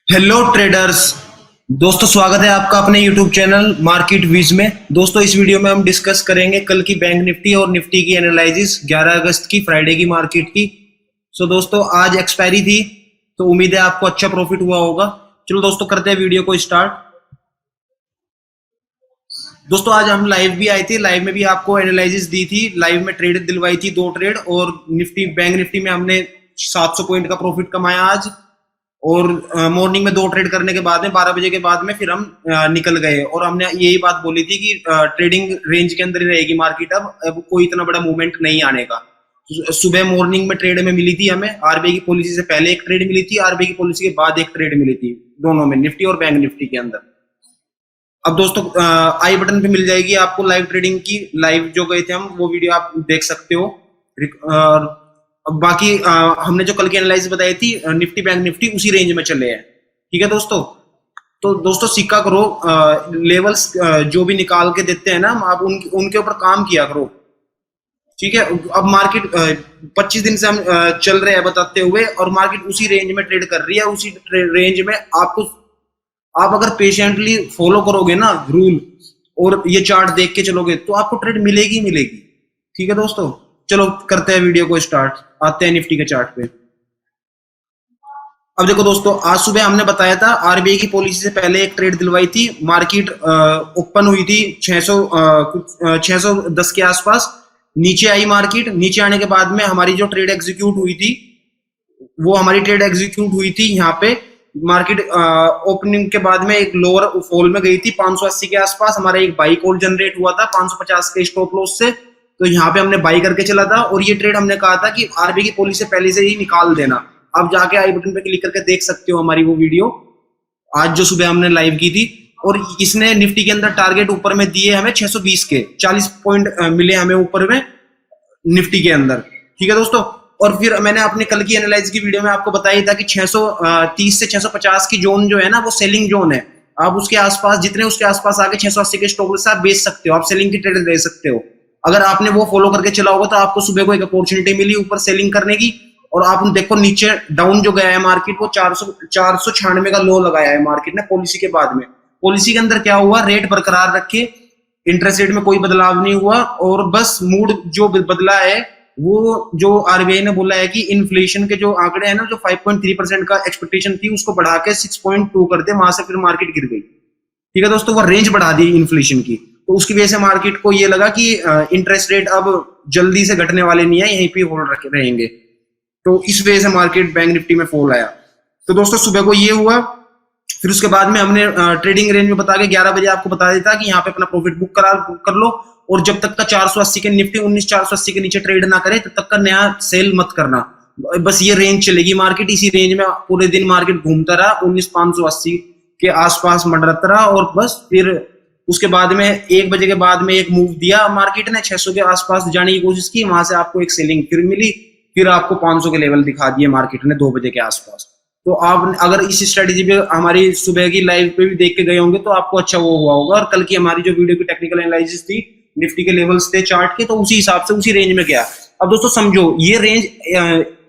Hello traders. दोस्तों स्वागत है आपका अपने यूट्यूब चैनल मार्केट विज में। दोस्तों इस वीडियो में हम डिस्कस करेंगे कल की बैंक निफ्टी और निफ्टी की एनालिसिस 11 अगस्त की फ्राइडे की मार्केट की। दोस्तों आज एक्सपायरी थी तो उम्मीद है आपको अच्छा प्रॉफिट हुआ होगा। चलो दोस्तों करते हैं वीडियो को स्टार्ट। दोस्तों आज हम लाइव भी आए थे, लाइव में भी आपको एनालिसिस दी थी, लाइव में ट्रेड दिलवाई थी, 2 ट्रेड, और निफ्टी बैंक निफ्टी में हमने 700 पॉइंट का प्रॉफिट कमाया आज। और मॉर्निंग में 2 ट्रेड करने के बाद में 12 बजे के बाद में फिर हम निकल गए और हमने यही बात बोली थी कि ट्रेडिंग रेंज के अंदर ही रहेगी मार्केट। अब कोई इतना बड़ा मूवमेंट नहीं आने का। सुबह मॉर्निंग में ट्रेड में मिली थी हमें, आरबीआई की पॉलिसी से पहले एक ट्रेड मिली थी, आरबीआई की पॉलिसी के बाद एक ट्रेड मिली थी, दोनों में, निफ्टी और बैंक निफ्टी के अंदर। अब दोस्तों आई बटन पे मिल जाएगी आपको लाइव ट्रेडिंग की, लाइव जो गए थे हम वो वीडियो आप देख सकते हो। और अब बाकी हमने जो कल की एनालिसिस बताई थी निफ्टी बैंक निफ्टी उसी रेंज में चले हैं। ठीक है दोस्तों। तो दोस्तों सिक्का करो, लेवल्स जो भी निकाल के देते हैं ना आप उनके ऊपर काम किया करो। ठीक है। अब मार्केट 25 दिन से हम चल रहे हैं बताते हुए, और मार्केट उसी रेंज में ट्रेड कर रही है, उसी रेंज में आपको, आप अगर पेशेंटली फॉलो करोगे ना रूल और ये चार्ट देख के चलोगे तो आपको ट्रेड मिलेगी मिलेगी। ठीक है दोस्तों। चलो करते हैं वीडियो को स्टार्ट, आते हैं निफ्टी के चार्ट पे। अब देखो दोस्तों, आज सुबह हमने बताया था आरबीआई की पॉलिसी से पहले एक ट्रेड दिलवाई थी, मार्केट ओपन हुई थी 610 के आसपास, नीचे आई मार्केट। नीचे आने के बाद में हमारी जो ट्रेड एग्जीक्यूट हुई थी वो हमारी ट्रेड एग्जीक्यूट हुई थी यहाँ पे। मार्केट ओपनिंग के बाद में एक लोअर फॉल में गई थी 580 के आसपास, हमारा एक बाई कॉल जनरेट हुआ था 550 के स्टॉप लॉस से, तो यहाँ पे हमने बाई करके चला था। और ये ट्रेड हमने कहा था कि आरबीआई की पॉलिसी से पहले से ही निकाल देना। आप जाके आई बटन पे क्लिक करके देख सकते हो हमारी वो वीडियो आज जो सुबह हमने लाइव की थी। और इसने निफ्टी के अंदर टारगेट ऊपर में दिए हमें 620 के, 40 पॉइंट मिले हमें ऊपर में निफ्टी के अंदर। ठीक है दोस्तों। और फिर मैंने अपने कल की एनालिसिस की वीडियो में आपको बताया था कि 630 से 650 की जोन जो है ना वो सेलिंग जोन है। आप उसके आसपास, जितने उसके आसपास आके 680 के स्टॉप लॉस से आप बेच सकते हो, आप सेलिंग की ट्रेड ले सकते हो। अगर आपने वो फॉलो करके चला होगा तो आपको सुबह को एक अपॉर्चुनिटी मिली ऊपर सेलिंग करने की। और आप देखो नीचे डाउन जो गया है मार्केट, वो 496 का लो लगाया है मार्केट ने पॉलिसी के बाद में। पॉलिसी के अंदर क्या हुआ, रेट बरकरार रखे, इंटरेस्ट रेट में कोई बदलाव नहीं हुआ, और बस मूड जो बदला है वो जो आरबीआई ने बोला है कि इन्फ्लेशन के जो आंकड़े हैं ना, जो 5.3% का एक्सपेक्टेशन थी उसको बढ़ा के 6.2 कर दे, वहां से फिर मार्केट गिर गई। ठीक है दोस्तों। वो रेंज बढ़ा दी इन्फ्लेशन की, तो उसकी वजह से मार्केट को ये लगा कि इंटरेस्ट रेट अब जल्दी से घटने वाले नहीं है, यहीं पे होल्ड रहेंगे। तो इस वजह से मार्केट बैंक निफ्टी में फॉल आया। तो दोस्तों सुबह को ये हुआ। फिर उसके बाद में हमने ट्रेडिंग रेंज में बता के 11 बजे आपको बता देता कि यहाँ पे अपना प्रॉफिट बुक कर लो, और जब तक का 480 के निफ्टी 19480 के नीचे ट्रेड ना करे तब तक का नया सेल मत करना। बस ये रेंज चलेगी मार्केट, इसी रेंज में पूरे दिन मार्केट घूमता रहा, 19580 के आसपास मंडराता रहा। और बस फिर उसके बाद में 1 बजे के बाद में एक मूव दिया मार्केट ने, 600 के आसपास जाने की कोशिश की, वहां से आपको एक सेलिंग फिर मिली, फिर आपको 500 के लेवल दिखा दिए मार्केट ने 2 बजे के आसपास। तो आप अगर इस स्ट्रेटेजी पे हमारी सुबह की लाइव पे भी देख के गए होंगे तो आपको अच्छा वो हुआ होगा। और कल की हमारी जो वीडियो की टेक्निकल एनालिसिस थी, निफ्टी के लेवल्स थे चार्ट के, तो उसी हिसाब से उसी रेंज में गया। अब दोस्तों समझो, ये रेंज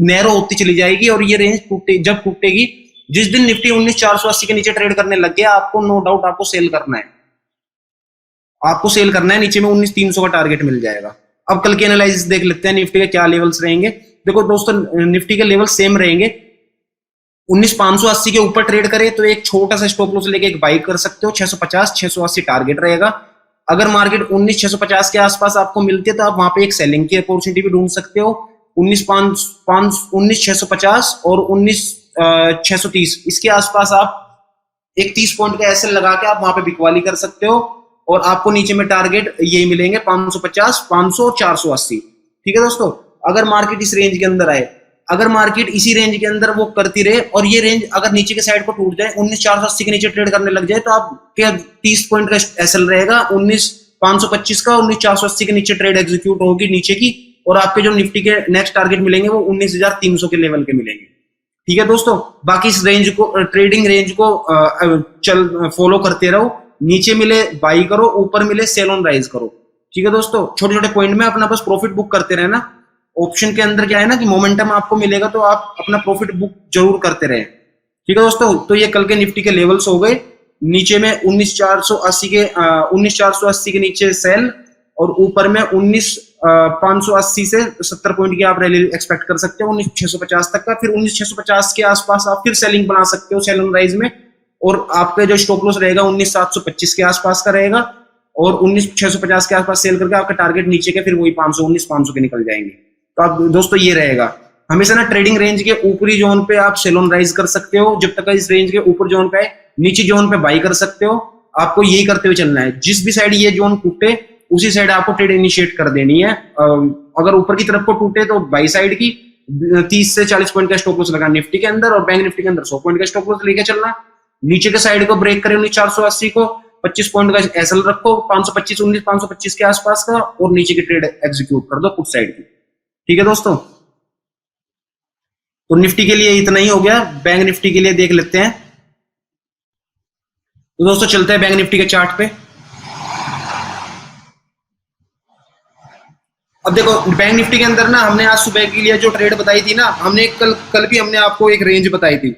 नैरो होती चली जाएगी, और ये रेंज जब टूटेगी, जिस दिन निफ्टी 19480 के नीचे ट्रेड करने लग गया, आपको नो डाउट आपको सेल करना है, आपको सेल करना है, नीचे में 19300 का टारगेट मिल जाएगा। अब कल के एनालिसिस देख लेते हैं निफ्टी के क्या लेवल्स रहेंगे। देखो दोस्तों निफ्टी के लेवल सेम रहेंगे। 19580 के ऊपर ट्रेड करे तो एक छोटा सा स्टॉप लॉस लेके एक बाई कर सकते हो, 650 680 टारगेट रहेगा। अगर मार्केट 19650 के आसपास आपको मिलती है तो आप वहां पे एक सेलिंग की अपॉर्चुनिटी भी ढूंढ सकते हो। 19650 और 19630 इसके आसपास आप एक 30 पॉइंट का एसएल लगा के आप वहां पे बिकवाली कर सकते हो, और आपको नीचे में टारगेट यही मिलेंगे 550 500 और 480। ठीक है दोस्तों। अगर मार्केट इस रेंज के अंदर आए, अगर मार्केट इसी रेंज के अंदर वो करती रहे, और ये रेंज अगर नीचे के साइड को टूट जाए, 19480 के नीचे ट्रेड करने लग जाए, तो आप क्या 30 पॉइंट का एसएल रहेगा 19525 का, 19480 के नीचे ट्रेड एग्जीक्यूट होगी नीचे की, और आपके जो निफ्टी के नेक्स्ट टारगेट मिलेंगे वो 19300 के लेवल के मिलेंगे। ठीक है दोस्तों। बाकी इस रेंज को, ट्रेडिंग रेंज को चल फॉलो करते रहो, नीचे मिले बाई करो, ऊपर मिले सेल ऑन राइज करो। ठीक है दोस्तों। छोटे छोटे पॉइंट में अपना बस प्रॉफिट बुक करते रहना। ऑप्शन के अंदर क्या है ना कि मोमेंटम आपको मिलेगा तो आप अपना प्रॉफिट बुक जरूर करते रहे। ठीक है दोस्तों, तो ये कल के निफ्टी के लेवल्स हो गए। नीचे में 19,480 के 19,480 के नीचे सेल, और ऊपर में 19,580 से 70 पॉइंट की आप रैली एक्सपेक्ट कर सकते हो 19,650 तक का। फिर 19,650 के आसपास आप फिर सेलिंग बना सकते हो सेल एंड राइज में, और आपका जो स्टॉप लॉस रहेगा 19,725 के आसपास का रहेगा, और 19,650 के आसपास सेल करके आपका टारगेट नीचे के फिर वही 19,500 के निकल जाएंगे। तो आप दोस्तों ये रहेगा, हमेशा ना ट्रेडिंग रेंज के ऊपरी जोन पे आप सेल ऑन राइज कर सकते हो, जब तक इस रेंज के ऊपर जोन पे नीचे जोन पे बाई कर सकते हो। आपको यही करते हुए चलना है, जिस भी साइड ये जोन टूटे उसी साइड आपको ट्रेड इनिशिएट कर देनी है। अगर ऊपर की तरफ को टूटे तो बाई साइड की 30 से 40 पॉइंट का स्टॉप लॉस लगा निफ्टी के अंदर, और बैंक निफ्टी के अंदर 100 पॉइंट का स्टॉप लॉस लेके चलना। नीचे के साइड को ब्रेक करे 19,480 को 25 पॉइंट का एसएल रखो, 525 19,525 के आसपास का, और नीचे की ट्रेड एग्जीक्यूट कर दो पुट साइड की। ठीक है दोस्तों, तो निफ्टी के लिए इतना ही हो गया। बैंक निफ्टी के लिए देख लेते हैं। तो दोस्तों चलते हैं बैंक निफ्टी के चार्ट पे। अब देखो बैंक निफ्टी के अंदर ना हमने आज सुबह के लिए जो ट्रेड बताई थी ना, हमने कल भी हमने आपको एक रेंज बताई थी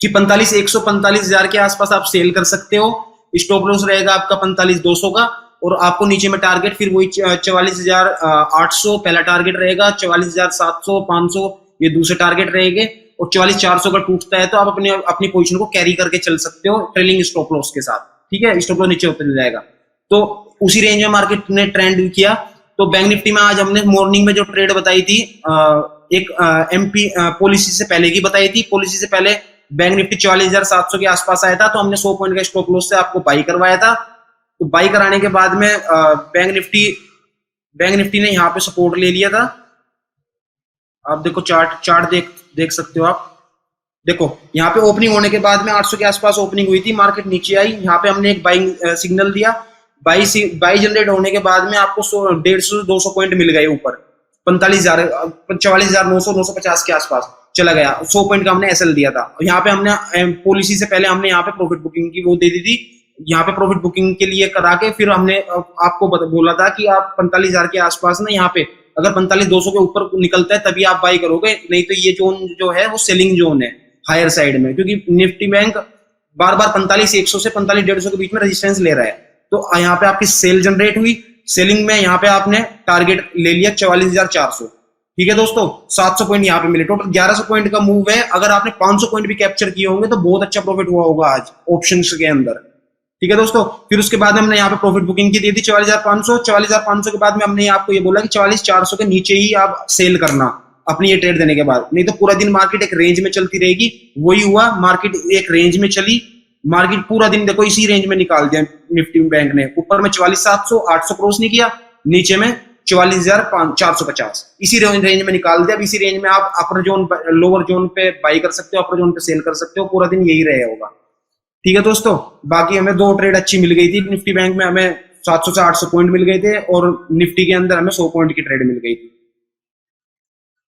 कि 45,145,000 के आसपास आप सेल कर सकते हो। स्टॉप लॉस रहेगा आपका 45,200 का, और आपको नीचे में टारगेट फिर वही 44,800 पहला टारगेट रहेगा, 44,700 500 ये दूसरे टारगेट रहेंगे, और 44,400 का टूटता है तो आप अपनी अपनी पोजीशन को कैरी करके चल सकते हो ट्रेलिंग स्टॉप लॉस के साथ। ठीक है, स्टॉप लॉस नीचे होते जाएगा, तो उसी रेंज में मार्केट ने ट्रेंड किया। तो बैंक निफ्टी में आज हमने मॉर्निंग में जो ट्रेड बताई थी, एक एमपी पॉलिसी से पहले की बताई थी। पॉलिसी से पहले बैंक निफ्टी 44,700 के आसपास आया था, तो हमने 100 पॉइंट का स्टॉप लॉस से आपको बाई करवाया था। तो बाई कराने के बाद में बैंक निफ्टी ने यहाँ पे सपोर्ट ले लिया था। आप देखो चार्ट देख सकते हो आप। देखो यहाँ पे ओपनिंग होने के बाद में 800 के आसपास ओपनिंग हुई थी, मार्केट नीचे आई, यहाँ पे हमने एक बाइंग सिग्नल दिया। बाई जनरेट होने के बाद में आपको 150 से 200 पॉइंट मिल गए ऊपर, 45,000 44,900 950 के आसपास चला गया। 100 पॉइंट का हमने एसएल दिया था। यहाँ पे हमने पॉलिसी से पहले हमने यहाँ पे प्रॉफिट बुकिंग की वो दे दी थी। यहाँ पे प्रॉफिट बुकिंग के लिए करा के फिर हमने आपको बोला था कि आप 45,000 के आसपास ना यहाँ पे अगर 45,200 के ऊपर निकलता है तभी आप बाई करोगे, नहीं तो ये जोन जो है वो सेलिंग जोन है हायर साइड में, क्योंकि निफ्टी बैंक बार बार 45,100 से 45,150 के बीच में रेजिस्टेंस ले रहा है। तो यहाँ पे आपकी सेल जनरेट हुई, सेलिंग में यहाँ पे आपने टारगेट ले लिया 44,400। ठीक है दोस्तों, 700 पॉइंट यहाँ पे मिले, टोटल 1,100 पॉइंट का मूव है। अगर आपने 500 पॉइंट भी कैप्चर किए होंगे तो बहुत अच्छा प्रॉफिट हुआ होगा आज ऑप्शंस के अंदर। ठीक है दोस्तों, फिर उसके बाद हमने यहाँ पे प्रॉफिट बुकिंग की दी थी 44,500। 44,500 के बाद में हमने आपको ये बोला कि 44,400 के नीचे ही आप सेल करना अपनी ये ट्रेड देने के बाद, नहीं तो पूरा दिन मार्केट एक रेंज में चलती रहेगी। वही हुआ, मार्केट एक रेंज में चली, मार्केट पूरा दिन देखो इसी रेंज में निकाल दिया निफ्टी बैंक ने। ऊपर में 44,700 800 क्रॉस नहीं किया, नीचे में 44,450 इसी रेंज में निकाल दिया। अब इसी रेंज में आप अपर जोन लोअर जोन पे बाई कर सकते हो, अपर जोन पे सेल कर सकते हो, पूरा दिन यही रहे होगा। ठीक है दोस्तों, बाकी हमें 2 ट्रेड अच्छी मिल गई थी। निफ्टी बैंक में हमें 700 से 800 पॉइंट मिल गए थे, और निफ्टी के अंदर हमें 100 पॉइंट की ट्रेड मिल गई थी।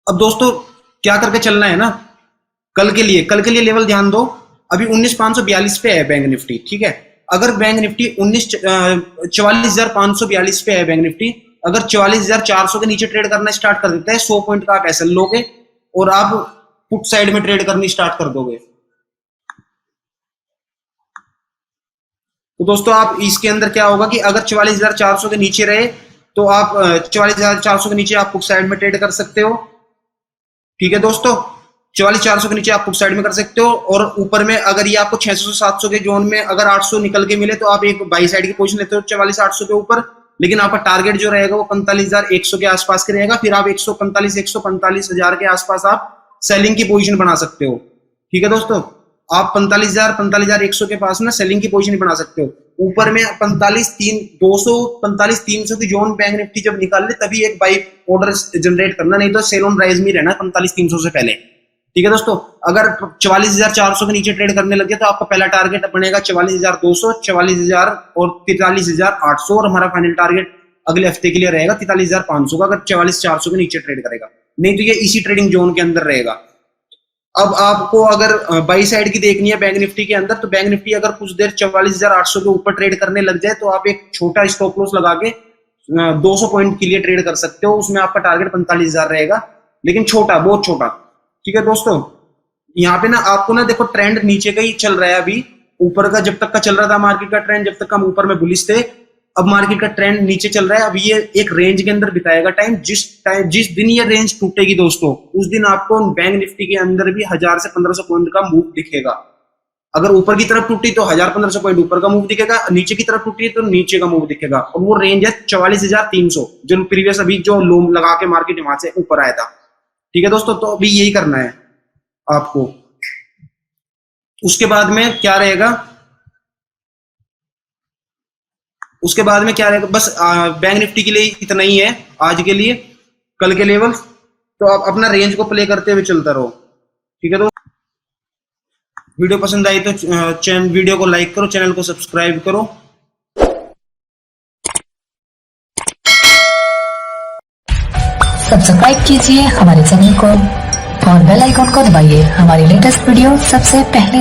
अब दोस्तों क्या करके चलना है ना, कल के लिए लेवल ध्यान दो। अभी 19,542 पे है बैंक निफ्टी। ठीक है, अगर बैंक निफ्टी 44,542 पे है बैंक निफ्टी, अगर 44,400 के नीचे ट्रेड करना स्टार्ट कर देता है, 100 पॉइंट का आप एसएल लोगे और आप पुट साइड में ट्रेड करनी स्टार्ट कर दोगे। तो दोस्तों आप इसके अंदर क्या होगा कि अगर 44,400 के नीचे रहे तो आप 44,400 के नीचे आप पुट साइड में ट्रेड कर सकते हो। ठीक है दोस्तों, 44,400 के नीचे आप पुट साइड में कर सकते हो, और ऊपर में अगर ये आपको 600 से 700 के जोन में अगर 800 निकल के मिले तो आप एक बाई साइड की पोजीशन लेते हो 44,800 के ऊपर, लेकिन आपका टारगेट जो रहेगा वो 45,100 के आसपास के रहेगा। फिर आप 145,000 के आसपास आप सेलिंग की पोजीशन बना सकते हो। ठीक है दोस्तों, आप 45,100 के पास ना सेलिंग की पोजीशन बना सकते हो। ऊपर में 45,300 की जोन बैंक निफ्टी जब निकाल ले तभी एक बाई ऑर्डर जनरेट करना, नहीं तो सेल ऑन राइज में रहना 45,300 से पहले। ठीक है दोस्तों, अगर 44,400 के नीचे ट्रेड करने लगे तो आपका पहला टारगेट बनेगा 44,200, 44,000 और 43,800, और हमारा फाइनल टारगेट अगले हफ्ते के लिए रहेगा 43,500 का, अगर 44,400 के नीचे ट्रेड करेगा, नहीं तो ये इसी ट्रेडिंग जोन के अंदर रहेगा। अब आपको अगर बाई साइड की देखनी है बैंक निफ्टी के अंदर, तो बैंक निफ्टी अगर कुछ देर 44,800 के ऊपर ट्रेड करने लग जाए तो आप एक छोटा स्टॉप लॉस लगा के 200 पॉइंट के लिए ट्रेड कर सकते हो। उसमें आपका टारगेट 45,000 रहेगा, लेकिन छोटा, बहुत छोटा। ठीक है दोस्तों, यहाँ पे ना आपको ना देखो ट्रेंड नीचे का ही चल रहा है अभी, ऊपर का जब तक का चल रहा था मार्केट का ट्रेंड, जब तक हम ऊपर में बुलिश थे, अब मार्केट का ट्रेंड नीचे चल रहा है। अभी ये एक रेंज के अंदर बिताएगा टाइम, जिस दिन ये रेंज टूटेगी दोस्तों, उस दिन आपको बैंक निफ्टी के अंदर भी 1000 से 1500 पॉइंट का मूव दिखेगा। अगर ऊपर की तरफ टूटी तो 1000-1500 पॉइंट ऊपर का मूव दिखेगा, नीचे की तरफ टूटी तो नीचे का मूव दिखेगा, और वो रेंज है 44,300, जो प्रीवियस अभी जो लो लगा के मार्केट वहां से ऊपर आया था। ठीक है दोस्तों, तो अभी यही करना है आपको। उसके बाद में क्या रहेगा, उसके बाद में क्या रहेगा, बस बैंक निफ्टी के लिए इतना ही है आज के लिए, कल के लेवल। तो आप अपना रेंज को प्ले करते हुए चलता रहो। ठीक है, तो वीडियो पसंद आई तो वीडियो को लाइक करो, चैनल को सब्सक्राइब करो। सब्सक्राइब कीजिए हमारे चैनल को और बेल आइकॉन को दबाइए हमारी लेटेस्ट वीडियो सबसे पहले